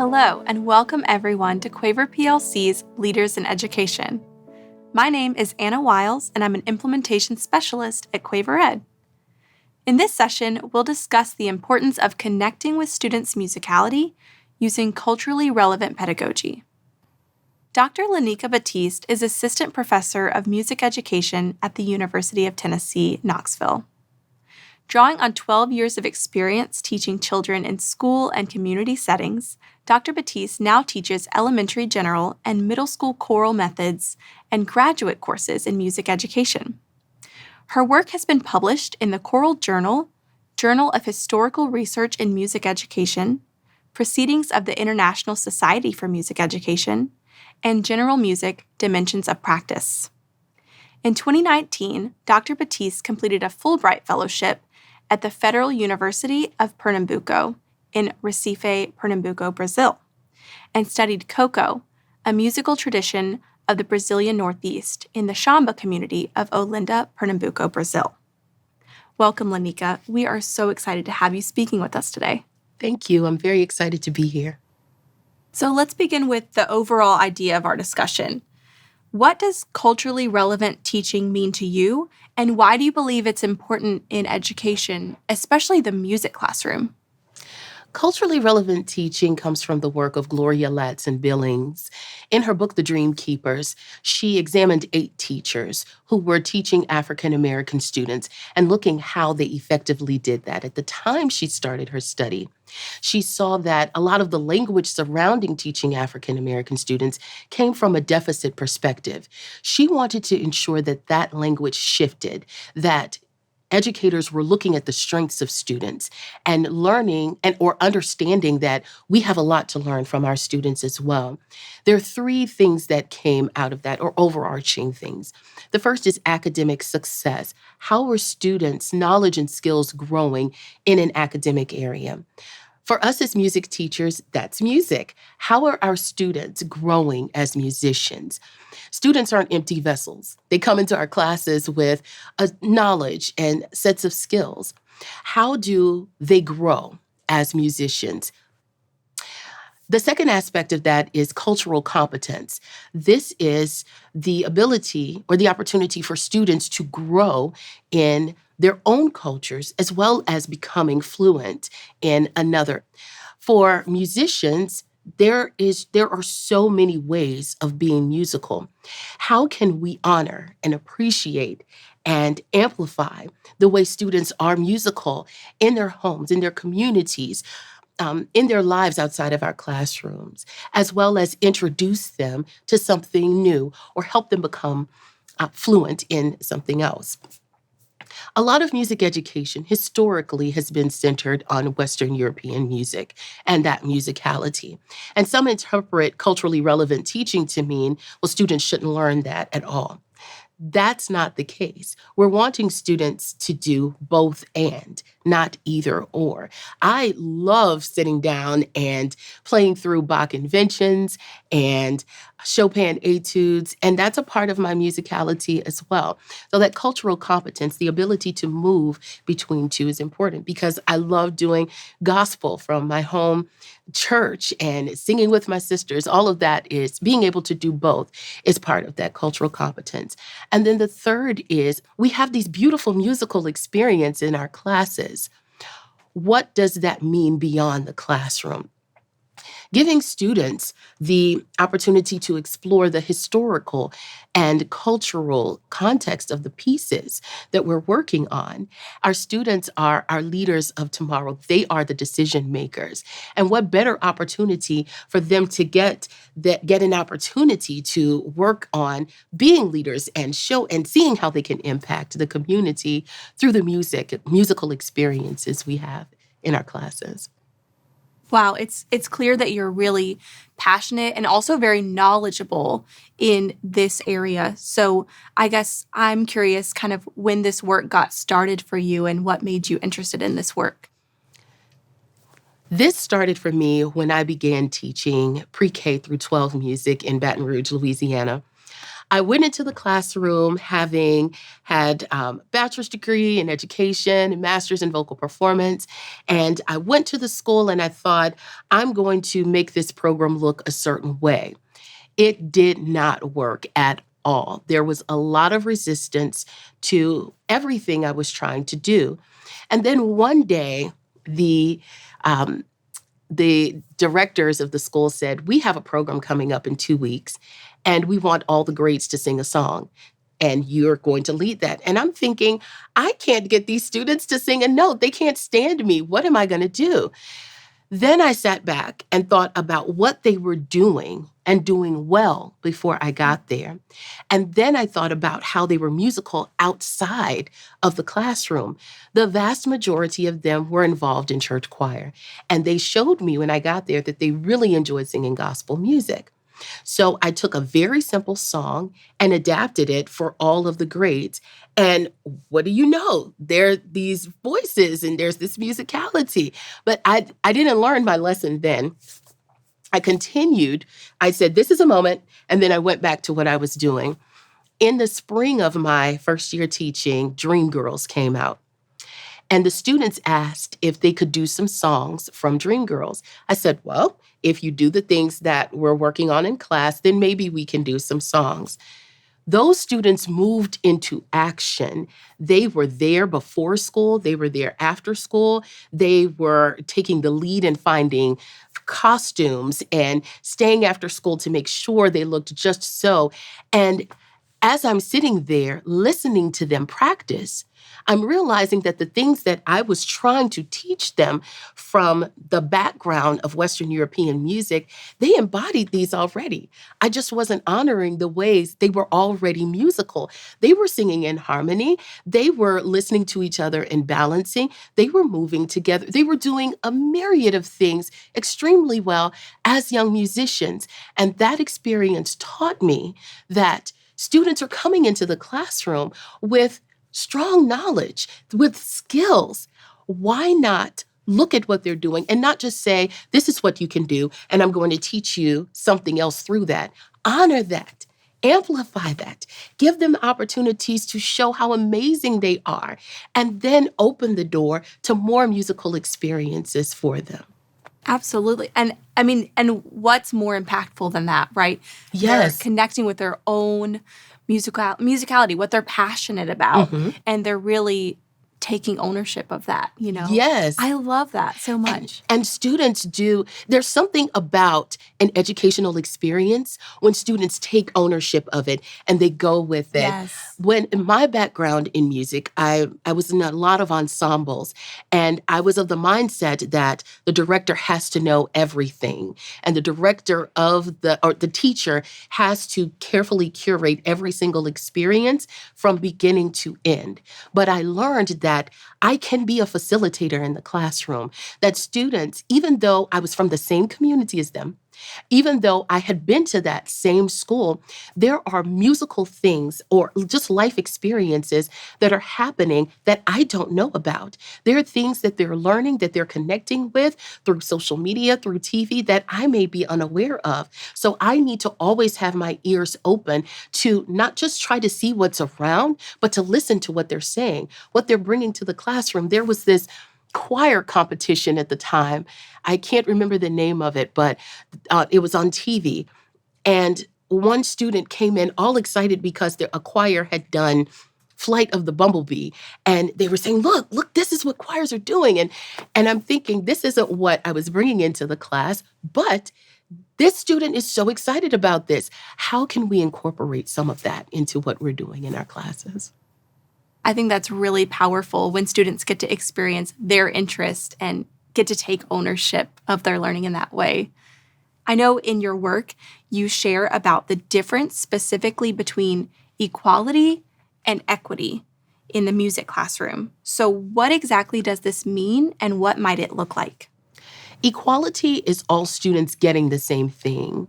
Hello, and welcome everyone to Quaver PLC's Leaders in Education. My name is Anna Wiles, and I'm an implementation specialist at Quaver Ed. In this session, we'll discuss the importance of connecting with students' musicality using culturally relevant pedagogy. Dr. Loneka Battiste is Assistant Professor of Music Education at the University of Tennessee, Knoxville. Drawing on 12 years of experience teaching children in school and community settings, Dr. Battiste now teaches elementary general and middle school choral methods and graduate courses in music education. Her work has been published in the Choral Journal, Journal of Historical Research in Music Education, Proceedings of the International Society for Music Education, and General Music, Dimensions of Practice. In 2019, Dr. Battiste completed a Fulbright Fellowship at the Federal University of Pernambuco in Recife, Pernambuco, Brazil, and studied coco, a musical tradition of the Brazilian Northeast in the Shamba community of Olinda, Pernambuco, Brazil. Welcome, Loneka. We are so excited to have you speaking with us today. Thank you. I'm very excited to be here. So let's begin with the overall idea of our discussion. What does culturally relevant teaching mean to you, and why do you believe it's important in education, especially the music classroom? Culturally relevant teaching comes from the work of Gloria Ladson-Billings. In her book, The Dream Keepers, she examined 8 teachers who were teaching African American students and looking how they effectively did that. At the time she started her study, she saw that a lot of the language surrounding teaching African American students came from a deficit perspective. She wanted to ensure that that language shifted, that educators were looking at the strengths of students and learning or understanding that we have a lot to learn from our students as well. There are 3 things that came out of that, or overarching things. The first is academic success. How are students' knowledge and skills growing in an academic area? For us as music teachers, that's music. How are our students growing as musicians? Students aren't empty vessels. They come into our classes with a knowledge and sets of skills. How do they grow as musicians? The second aspect of that is cultural competence. This is the ability or the opportunity for students to grow in their own cultures as well as becoming fluent in another. For musicians, there are so many ways of being musical. How can we honor and appreciate and amplify the way students are musical in their homes, in their communities, in their lives outside of our classrooms, as well as introduce them to something new or help them become fluent in something else? A lot of music education historically has been centered on Western European music and that musicality. And some interpret culturally relevant teaching to mean, well, students shouldn't learn that at all. That's not the case. We're wanting students to do both and, not either or. I love sitting down and playing through Bach inventions and Chopin etudes, and that's a part of my musicality as well. So that cultural competence, the ability to move between two, is important because I love doing gospel from my home church and singing with my sisters. All of that is being able to do both is part of that cultural competence. And then the third is we have these beautiful musical experiences in our classes. What does that mean beyond the classroom? Giving students the opportunity to explore the historical and cultural context of the pieces that we're working on. Our students are our leaders of tomorrow. They are the decision makers. And what better opportunity for them to get an opportunity to work on being leaders and show and seeing how they can impact the community through the musical experiences we have in our classes. Wow, it's clear that you're really passionate and also very knowledgeable in this area. So I guess I'm curious kind of when this work got started for you and what made you interested in this work. This started for me when I began teaching pre-K through 12 music in Baton Rouge, Louisiana. I went into the classroom having had bachelor's degree in education and master's in vocal performance. And I went to the school and I thought, I'm going to make this program look a certain way. It did not work at all. There was a lot of resistance to everything I was trying to do. And then one day, um, the directors of the school said, we have a program coming up in 2 weeks, and we want all the grades to sing a song. And you're going to lead that. And I'm thinking, I can't get these students to sing a note. They can't stand me. What am I going to do? Then I sat back and thought about what they were doing and doing well before I got there. And then I thought about how they were musical outside of the classroom. The vast majority of them were involved in church choir. And they showed me when I got there that they really enjoyed singing gospel music. So I took a very simple song and adapted it for all of the grades. And what do you know? There are these voices and there's this musicality. But I didn't learn my lesson then. I continued. I said, this is a moment. And then I went back to what I was doing. In the spring of my first year teaching, Dream Girls came out. And the students asked if they could do some songs from Dreamgirls. I said, well, if you do the things that we're working on in class, then maybe we can do some songs. Those students moved into action. They were there before school. They were there after school. They were taking the lead in finding costumes and staying after school to make sure they looked just so. And as I'm sitting there listening to them practice, I'm realizing that the things that I was trying to teach them from the background of Western European music, they embodied these already. I just wasn't honoring the ways they were already musical. They were singing in harmony. They were listening to each other and balancing. They were moving together. They were doing a myriad of things extremely well as young musicians. And that experience taught me that students are coming into the classroom with strong knowledge, with skills. Why not look at what they're doing and not just say, this is what you can do, and I'm going to teach you something else through that. Honor that. Amplify that. Give them opportunities to show how amazing they are, and then open the door to more musical experiences for them. Absolutely. And I mean, and what's more impactful than that, right? Yes. They're connecting with their own musicality, what they're passionate about. Mm-hmm. And they're really taking ownership of that, you know? Yes. I love that so much. And students there's something about an educational experience when students take ownership of it and they go with it. Yes. When in my background in music, I was in a lot of ensembles, and I was of the mindset that the director has to know everything. And the director or the teacher has to carefully curate every single experience from beginning to end. But I learned that I can be a facilitator in the classroom, that students, even though I was from the same community as them, even though I had been to that same school, there are musical things or just life experiences that are happening that I don't know about. There are things that they're learning, that they're connecting with through social media, through TV, that I may be unaware of. So I need to always have my ears open to not just try to see what's around, but to listen to what they're saying, what they're bringing to the classroom. There was this choir competition at the time. I can't remember the name of it, but it was on TV. And one student came in all excited because a choir had done Flight of the Bumblebee. And they were saying, look, this is what choirs are doing. And I'm thinking, this isn't what I was bringing into the class, but this student is so excited about this. How can we incorporate some of that into what we're doing in our classes? I think that's really powerful when students get to experience their interest and get to take ownership of their learning in that way. I know in your work, you share about the difference specifically between equality and equity in the music classroom. So what exactly does this mean and what might it look like? Equality is all students getting the same thing.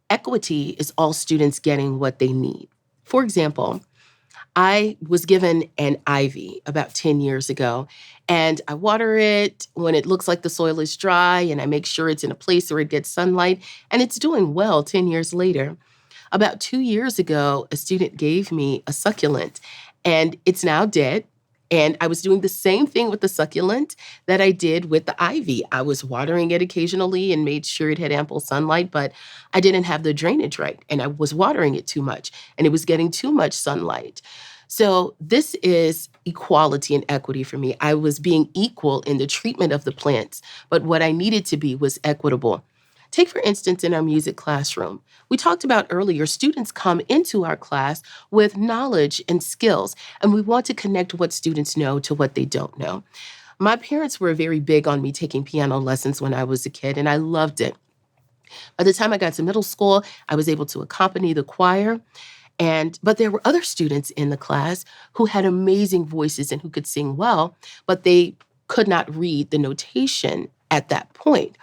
Equity is all students getting what they need. For example, I was given an ivy about 10 years ago, and I water it when it looks like the soil is dry, and I make sure it's in a place where it gets sunlight, and it's doing well 10 years later. About 2 years ago, a student gave me a succulent, and it's now dead. And I was doing the same thing with the succulent that I did with the ivy. I was watering it occasionally and made sure it had ample sunlight, but I didn't have the drainage right. And I was watering it too much, and it was getting too much sunlight. So this is equality and equity for me. I was being equal in the treatment of the plants, but what I needed to be was equitable. Take, for instance, in our music classroom. We talked about earlier, students come into our class with knowledge and skills, and we want to connect what students know to what they don't know. My parents were very big on me taking piano lessons when I was a kid, and I loved it. By the time I got to middle school, I was able to accompany the choir. But there were other students in the class who had amazing voices and who could sing well, but they could not read the notation at that point.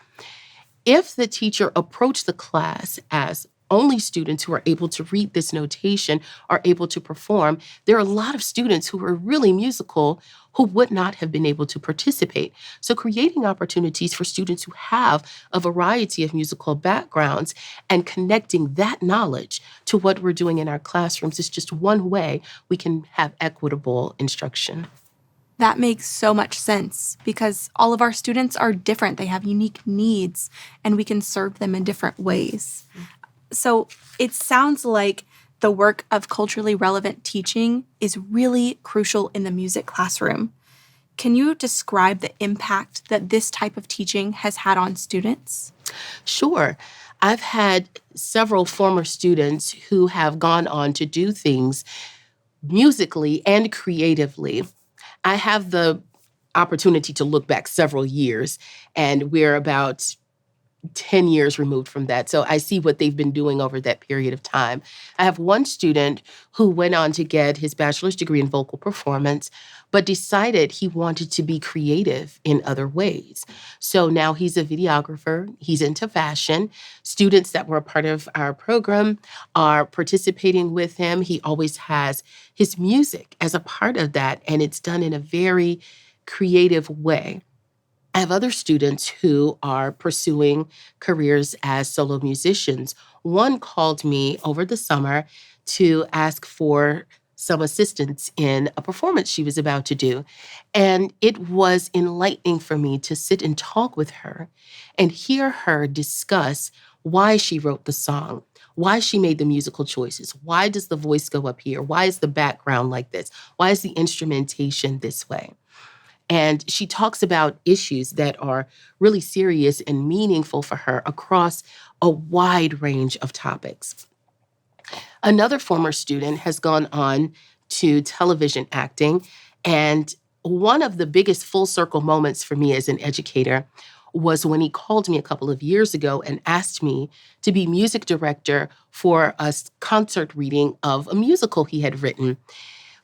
If the teacher approached the class as only students who are able to read this notation are able to perform, there are a lot of students who are really musical who would not have been able to participate. So creating opportunities for students who have a variety of musical backgrounds and connecting that knowledge to what we're doing in our classrooms is just one way we can have equitable instruction. That makes so much sense because all of our students are different. They have unique needs, and we can serve them in different ways. So it sounds like the work of culturally relevant teaching is really crucial in the music classroom. Can you describe the impact that this type of teaching has had on students? Sure. I've had several former students who have gone on to do things musically and creatively. I have the opportunity to look back several years, and we're about 10 years removed from that. So I see what they've been doing over that period of time. I have one student who went on to get his bachelor's degree in vocal performance, but decided he wanted to be creative in other ways. So now he's a videographer. He's into fashion. Students that were a part of our program are participating with him. He always has his music as a part of that, and it's done in a very creative way. I have other students who are pursuing careers as solo musicians. One called me over the summer to ask for some assistance in a performance she was about to do. And it was enlightening for me to sit and talk with her and hear her discuss why she wrote the song, why she made the musical choices. Why does the voice go up here? Why is the background like this? Why is the instrumentation this way? And she talks about issues that are really serious and meaningful for her across a wide range of topics. Another former student has gone on to television acting. And one of the biggest full circle moments for me as an educator was when he called me a couple of years ago and asked me to be music director for a concert reading of a musical he had written.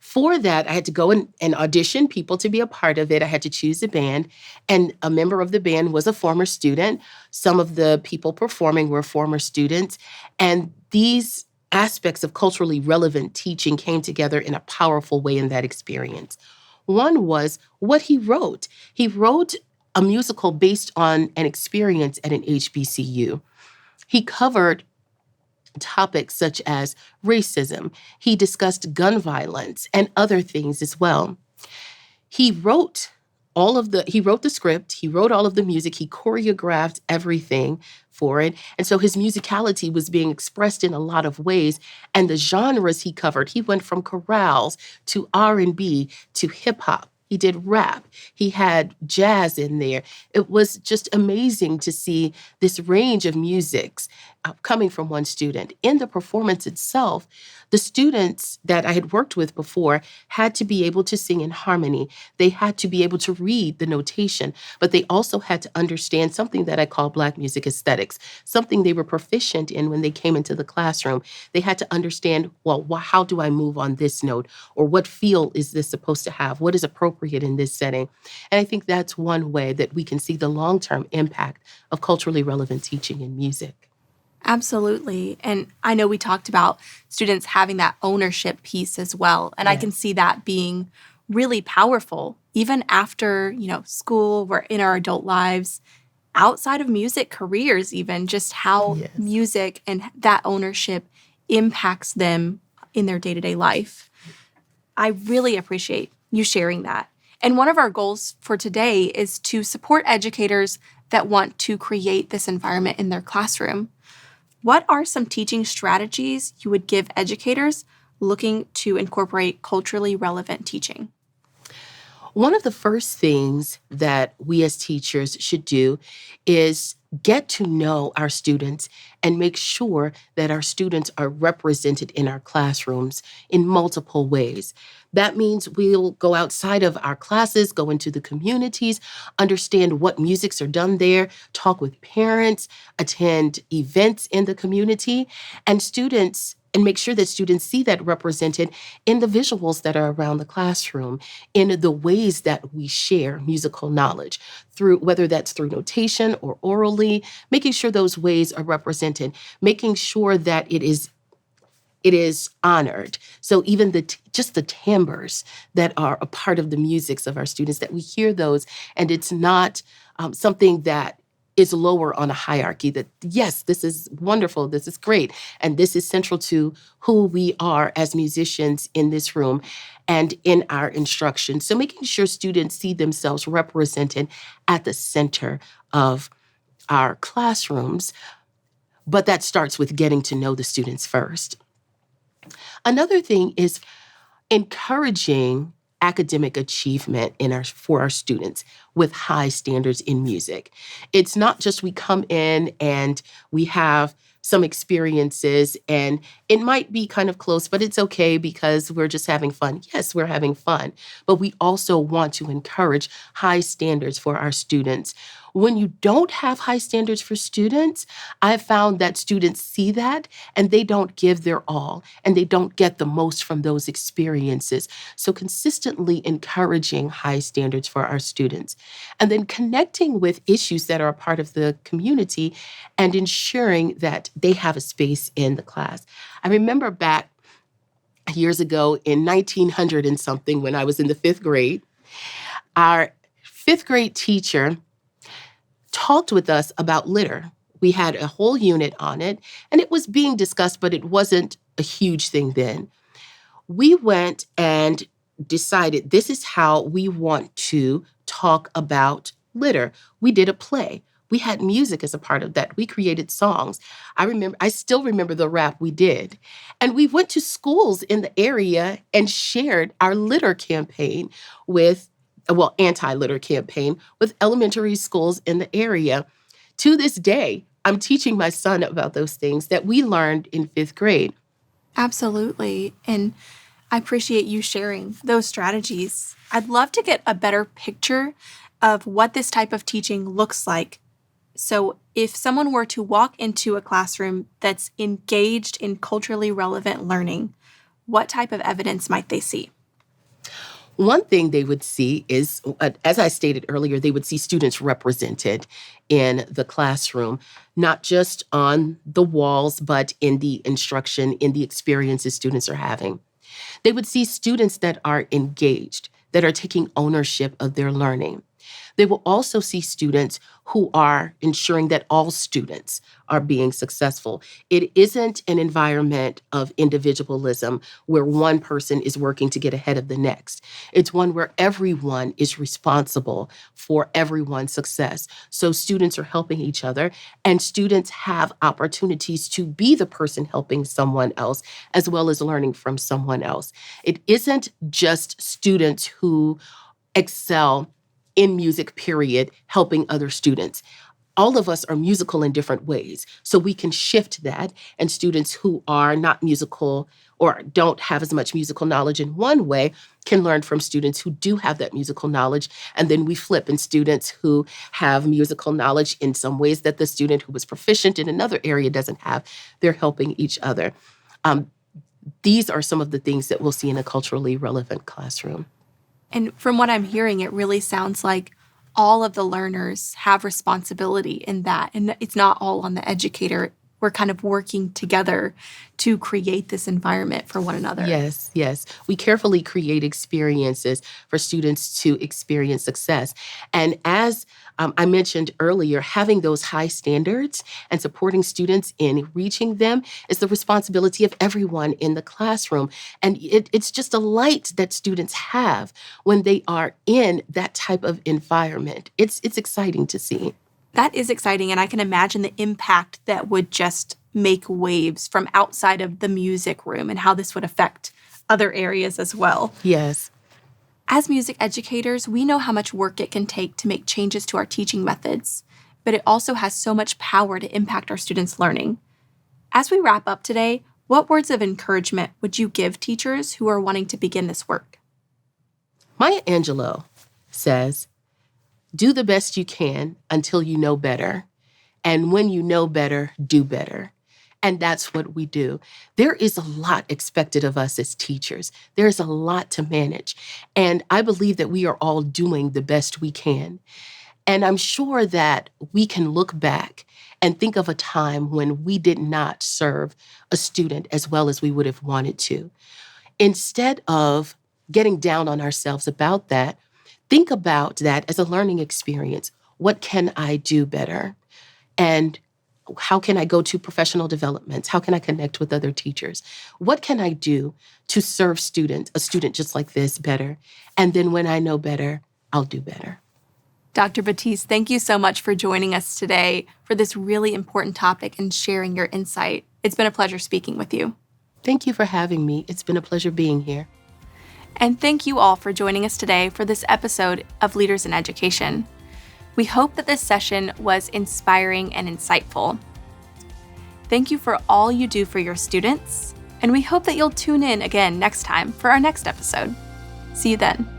For that, I had to go and audition people to be a part of it. I had to choose a band, and a member of the band was a former student. Some of the people performing were former students, and these aspects of culturally relevant teaching came together in a powerful way in that experience. One was what he wrote. He wrote a musical based on an experience at an HBCU. He covered topics such as racism. He discussed gun violence and other things as well. He wrote he wrote the script, he wrote all of the music, he choreographed everything for it. And so his musicality was being expressed in a lot of ways. And the genres he covered, he went from chorales to R&B to hip hop. He did rap. He had jazz in there. It was just amazing to see this range of musics coming from one student. In the performance itself, the students that I had worked with before had to be able to sing in harmony. They had to be able to read the notation, but they also had to understand something that I call Black music aesthetics, something they were proficient in when they came into the classroom. They had to understand, well, how do I move on this note? Or what feel is this supposed to have? What is appropriate in this setting? And I think that's one way that we can see the long-term impact of culturally relevant teaching in music. Absolutely. And I know we talked about students having that ownership piece as well. And I can see that being really powerful, even after, school, we're in our adult lives, outside of music careers, even just how music and that ownership impacts them in their day-to-day life. I really appreciate you sharing that. And one of our goals for today is to support educators that want to create this environment in their classroom. What are some teaching strategies you would give educators looking to incorporate culturally relevant teaching? One of the first things that we as teachers should do is get to know our students and make sure that our students are represented in our classrooms in multiple ways. That means we'll go outside of our classes, go into the communities, understand what musics are done there, talk with parents, attend events in the community, and make sure that students see that represented in the visuals that are around the classroom, in the ways that we share musical knowledge, through whether that's through notation or orally, making sure those ways are represented, making sure that it is honored. So even just the timbres that are a part of the musics of our students, that we hear those, and it's not something that is lower on a hierarchy, that yes, this is wonderful, this is great, and this is central to who we are as musicians in this room and in our instruction. So making sure students see themselves represented at the center of our classrooms, but that starts with getting to know the students first. Another thing is encouraging academic achievement for our students with high standards in music. It's not just we come in and we have some experiences and it might be kind of close, but it's okay because we're just having fun. Yes, we're having fun, but we also want to encourage high standards for our students. When you don't have high standards for students, I've found that students see that and they don't give their all and they don't get the most from those experiences. So consistently encouraging high standards for our students and then connecting with issues that are a part of the community and ensuring that they have a space in the class. I remember back years ago in 1900 and something when I was in the fifth grade, our fifth grade teacher talked with us about litter. We had a whole unit on it, and it was being discussed, but it wasn't a huge thing then. We went and decided this is how we want to talk about litter. We did a play. We had music as a part of that. We created songs. I still remember the rap we did. And we went to schools in the area and shared our litter campaign anti-litter campaign with elementary schools in the area. To this day, I'm teaching my son about those things that we learned in fifth grade. Absolutely. And I appreciate you sharing those strategies. I'd love to get a better picture of what this type of teaching looks like. So if someone were to walk into a classroom that's engaged in culturally relevant learning, what type of evidence might they see? One thing they would see is, as I stated earlier, they would see students represented in the classroom, not just on the walls, but in the instruction, in the experiences students are having. They would see students that are engaged, that are taking ownership of their learning. They will also see students who are ensuring that all students are being successful. It isn't an environment of individualism where one person is working to get ahead of the next. It's one where everyone is responsible for everyone's success. So students are helping each other, and students have opportunities to be the person helping someone else, as well as learning from someone else. It isn't just students who excel in music, period, helping other students. All of us are musical in different ways. So we can shift that, and students who are not musical or don't have as much musical knowledge in one way can learn from students who do have that musical knowledge. And then we flip, and students who have musical knowledge in some ways that the student who was proficient in another area doesn't have, they're helping each other. These are some of the things that we'll see in a culturally relevant classroom. And from what I'm hearing, it really sounds like all of the learners have responsibility in that. And it's not all on the educator we're kind of working together to create this environment for one another. Yes, yes. We carefully create experiences for students to experience success. And as I mentioned earlier, having those high standards and supporting students in reaching them is the responsibility of everyone in the classroom. And it's just a light that students have when they are in that type of environment. It's exciting to see. That is exciting, and I can imagine the impact that would just make waves from outside of the music room and how this would affect other areas as well. Yes. As music educators, we know how much work it can take to make changes to our teaching methods, but it also has so much power to impact our students' learning. As we wrap up today, what words of encouragement would you give teachers who are wanting to begin this work? Maya Angelou says, "Do the best you can until you know better. And when you know better, do better." And that's what we do. There is a lot expected of us as teachers. There's a lot to manage. And I believe that we are all doing the best we can. And I'm sure that we can look back and think of a time when we did not serve a student as well as we would have wanted to. Instead of getting down on ourselves about that, think about that as a learning experience. What can I do better? And how can I go to professional developments? How can I connect with other teachers? What can I do to serve a student just like this better? And then when I know better, I'll do better. Dr. Battiste, thank you so much for joining us today for this really important topic and sharing your insight. It's been a pleasure speaking with you. Thank you for having me. It's been a pleasure being here. And thank you all for joining us today for this episode of Leaders in Education. We hope that this session was inspiring and insightful. Thank you for all you do for your students, and we hope that you'll tune in again next time for our next episode. See you then.